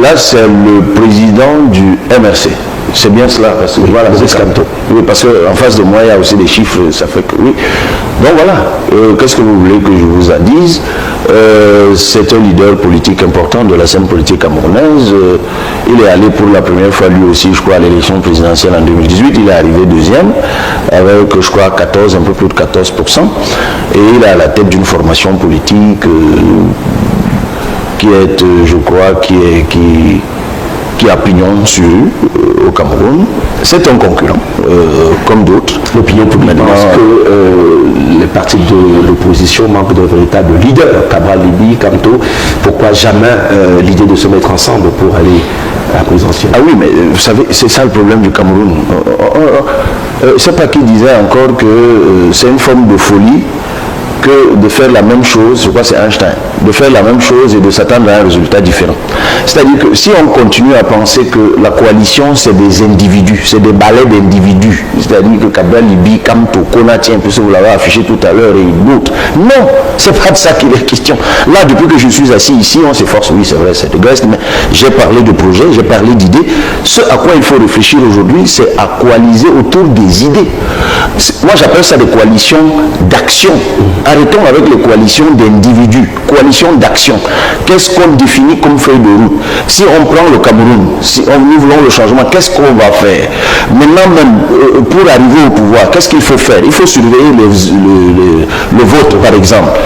Là, c'est le président du MRC. C'est bien cela, parce que voilà, c'est Kamto. Oui, parce qu'en face de moi, il y a aussi des chiffres, ça fait que oui. Donc voilà, qu'est-ce que vous voulez que je vous en dise? C'est un leader politique important de la scène politique camerounaise. Il est allé pour la première fois, lui aussi, je crois, à l'élection présidentielle en 2018. Il est arrivé deuxième, avec, je crois, un peu plus de 14%. Et il est à la tête d'une formation politique qui est, je crois, qui a pignon sur au Cameroun. C'est un concurrent, comme d'autres. L'opinion publique pense que les partis de l'opposition manquent de véritables leaders. Cabral Libye, Kamto, pourquoi jamais l'idée de se mettre ensemble pour aller à la présidentielle? Ah oui, mais vous savez, c'est ça le problème du Cameroun. C'est pas qui disait encore que c'est une forme de folie que de faire la même chose, je crois que c'est Einstein, de faire la même chose et de s'attendre à un résultat différent. C'est-à-dire que si on continue à penser que la coalition c'est des individus, c'est des balais d'individus, c'est-à-dire que Cabral Libye, Kamto, Konati, un peu ça vous l'avez affiché tout à l'heure et d'autres, non, c'est pas de ça qu'il est question. Là, depuis que je suis assis ici, on s'efforce, oui c'est vrai, c'est de geste, mais j'ai parlé de projets, j'ai parlé d'idées. Ce à quoi il faut réfléchir aujourd'hui, c'est à coaliser autour des idées. Moi j'appelle ça des coalitions d'action. Arrêtons avec les coalitions d'individus, coalitions d'action. Qu'est-ce qu'on définit comme feuille de route? Si on prend le Cameroun, si nous voulons le changement, qu'est-ce qu'on va faire? Maintenant même, pour arriver au pouvoir, qu'est-ce qu'il faut faire? Il faut surveiller le vote, par exemple.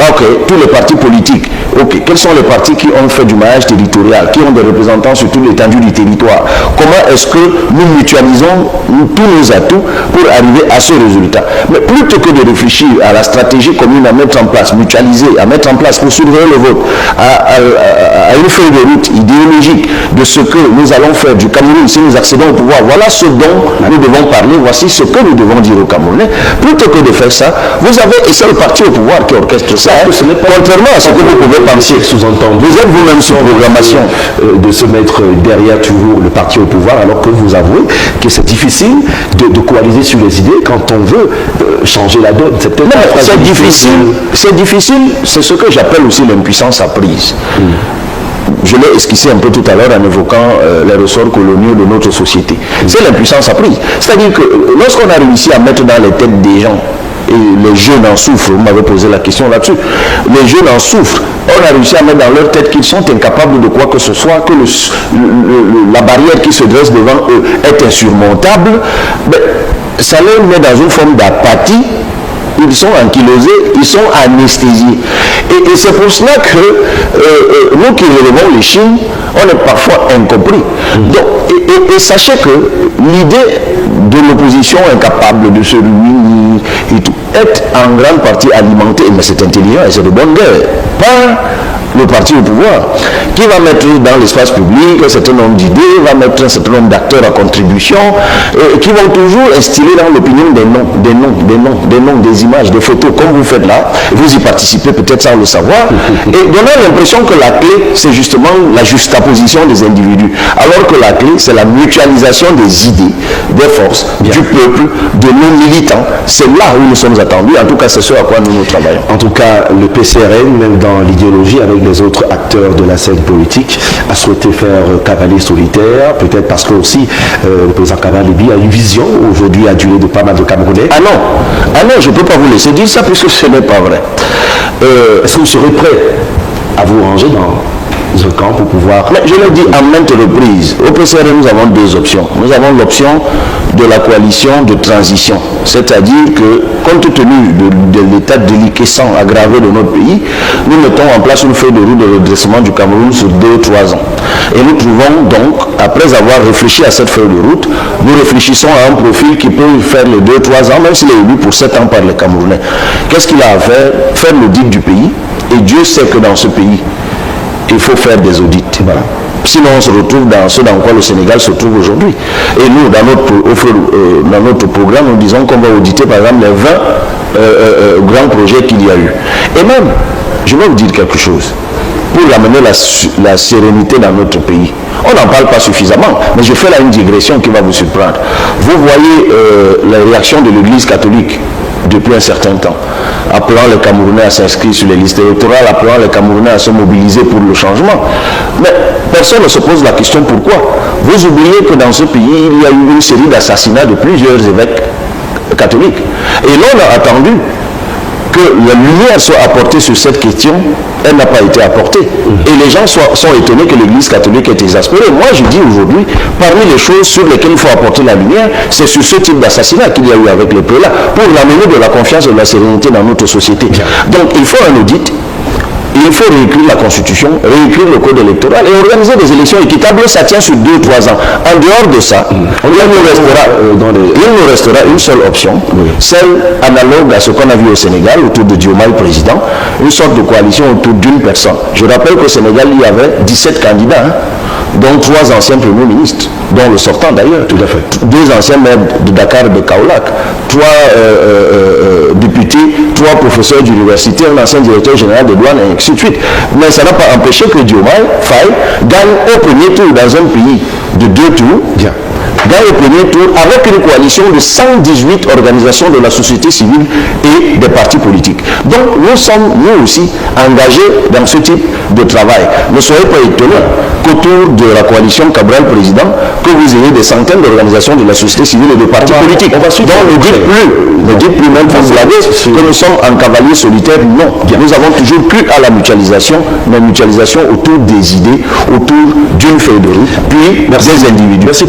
Ok, tous les partis politiques. Ok, quels sont les partis qui ont fait du maillage territorial, qui ont des représentants sur toute l'étendue du territoire? Comment est-ce que nous mutualisons tous nos atouts pour arriver à ce résultat? Mais plutôt que de réfléchir à la stratégie commune à mettre en place, mutualiser, à mettre en place pour surveiller le vote, à une feuille de route idéologique de ce que nous allons faire du Cameroun si nous accédons au pouvoir, voilà ce dont nous devons parler, voici ce que nous devons dire aux Camerounais. Plutôt que de faire ça, vous avez, et c'est le parti au pouvoir qui orchestre ça, contrairement à ce que vous pouvez penser, sous-entendre. Vous êtes vous-même sur programmation de se mettre derrière toujours le parti au pouvoir, alors que vous avouez que c'est difficile de coaliser sur les idées quand on veut changer la donne. C'est difficile, c'est ce que j'appelle aussi l'impuissance apprise. Je l'ai esquissé un peu tout à l'heure en évoquant les ressorts coloniaux de notre société. C'est l'impuissance apprise. C'est-à-dire que lorsqu'on a réussi à mettre dans les têtes des gens, et les jeunes en souffrent, vous m'avez posé la question là-dessus, les jeunes en souffrent, on a réussi à mettre dans leur tête qu'ils sont incapables de quoi que ce soit, que la barrière qui se dresse devant eux est insurmontable, mais ça les met dans une forme d'apathie. Ils sont ankylosés, ils sont anesthésiés. Et c'est pour cela que nous qui relevons les Chines, on est parfois incompris. Donc, et sachez que l'idée de l'opposition incapable de se réunir et tout est en grande partie alimentée, mais c'est intelligent et c'est de bonne guerre, par le parti au pouvoir, qui va mettre dans l'espace public un certain nombre d'idées, va mettre un certain nombre d'acteurs à contribution, qui vont toujours instiller dans l'opinion des noms, des images, des photos, comme vous faites là, vous y participez peut-être sans le savoir, et donner l'impression que la clé, c'est justement la juxtaposition des individus, alors que la clé, c'est la mutualisation des idées, des forces, du peuple, de nos militants. C'est là où nous sommes attendus, en tout cas c'est ce à quoi nous travaillons. En tout cas, le PCRN, même dans l'idéologie, avec les autres acteurs de la scène politique, a souhaité faire cavalier solitaire, peut-être parce que aussi le président Cabral Libye a une vision aujourd'hui adulée de pas mal de Camerounais. Ah non, je ne peux pas vous laisser dire ça puisque ce n'est pas vrai. Est-ce que vous serez prêt à vous ranger dans un camp pour pouvoir... Mais je l'ai dit à maintes reprises, au PCRN nous avons deux options. Nous avons l'option de la coalition de transition, c'est-à-dire que compte tenu de l'état déliquescent aggravé de notre pays, nous mettons en place une feuille de route de redressement du Cameroun sur 2 ou 3 ans. Et nous trouvons donc, après avoir réfléchi à cette feuille de route, nous réfléchissons à un profil qui peut faire les 2 ou 3 ans, même s'il est élu pour 7 ans par les Camerounais. Qu'est-ce qu'il a à faire? Faire l'audit du pays. Et Dieu sait que dans ce pays, il faut faire des audits. Voilà. Sinon, on se retrouve dans ce dans quoi le Sénégal se trouve aujourd'hui. Et nous, dans notre programme, nous disons qu'on va auditer, par exemple, les 20 grands projets qu'il y a eu. Et même, je vais vous dire quelque chose, pour amener la sérénité dans notre pays. On n'en parle pas suffisamment, mais je fais là une digression qui va vous surprendre. Vous voyez la réaction de l'Église catholique depuis un certain temps, appelant les Camerounais à s'inscrire sur les listes électorales, appelant les Camerounais à se mobiliser pour le changement. Mais personne ne se pose la question pourquoi. Vous oubliez que dans ce pays, il y a eu une série d'assassinats de plusieurs évêques catholiques. Et l'on a attendu que la lumière soit apportée sur cette question, elle n'a pas été apportée. Et les gens sont étonnés que l'Église catholique est exaspérée. Moi, je dis aujourd'hui, parmi les choses sur lesquelles il faut apporter la lumière, c'est sur ce type d'assassinat qu'il y a eu avec les prélats, pour ramener de la confiance et de la sérénité dans notre société. Donc, il faut un audit. Il faut réécrire la Constitution, réécrire le code électoral et organiser des élections équitables. Ça tient sur 2 ou 3 ans. En dehors de ça, il nous restera une seule option, celle analogue à ce qu'on a vu au Sénégal autour de Diomaye président, une sorte de coalition autour d'une personne. Je rappelle qu'au Sénégal, il y avait 17 candidats, dont 3 anciens premiers ministres, dont le sortant d'ailleurs, 2 anciens maires de Dakar et de Kaolack, 3 députés, 3 professeurs d'université, un ancien directeur général de douane, et ainsi de suite. Mais ça n'a pas empêché que Diomaye Faye gagne au premier tour dans un pays de 2 tours, gagne au premier tour avec une coalition de 118 organisations de la société civile et des partis politiques. Donc nous sommes, nous aussi, engagés dans ce type de travail. Ne soyez pas étonnés qu'autour de la coalition Cabral président, que vous ayez des centaines d'organisations de la société civile et de partis politiques. Donc ne dites plus même vous l'avez, que nous sommes en cavalier solitaire. Non, nous avons toujours cru à la mutualisation, mais mutualisation autour des idées, autour d'une feuille de route, puis des individus. Merci.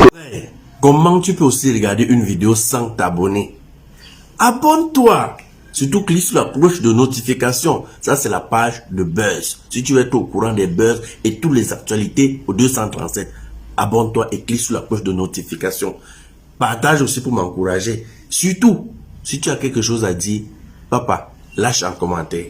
Comment tu peux aussi regarder une vidéo sans t'abonner? Abonne-toi! Surtout clique sur la cloche de notification. Ça, c'est la page de Buzz. Si tu veux être au courant des buzz et toutes les actualités au 237, abonne-toi et clique sur la cloche de notification. Partage aussi pour m'encourager. Surtout, si tu as quelque chose à dire, papa, lâche un commentaire.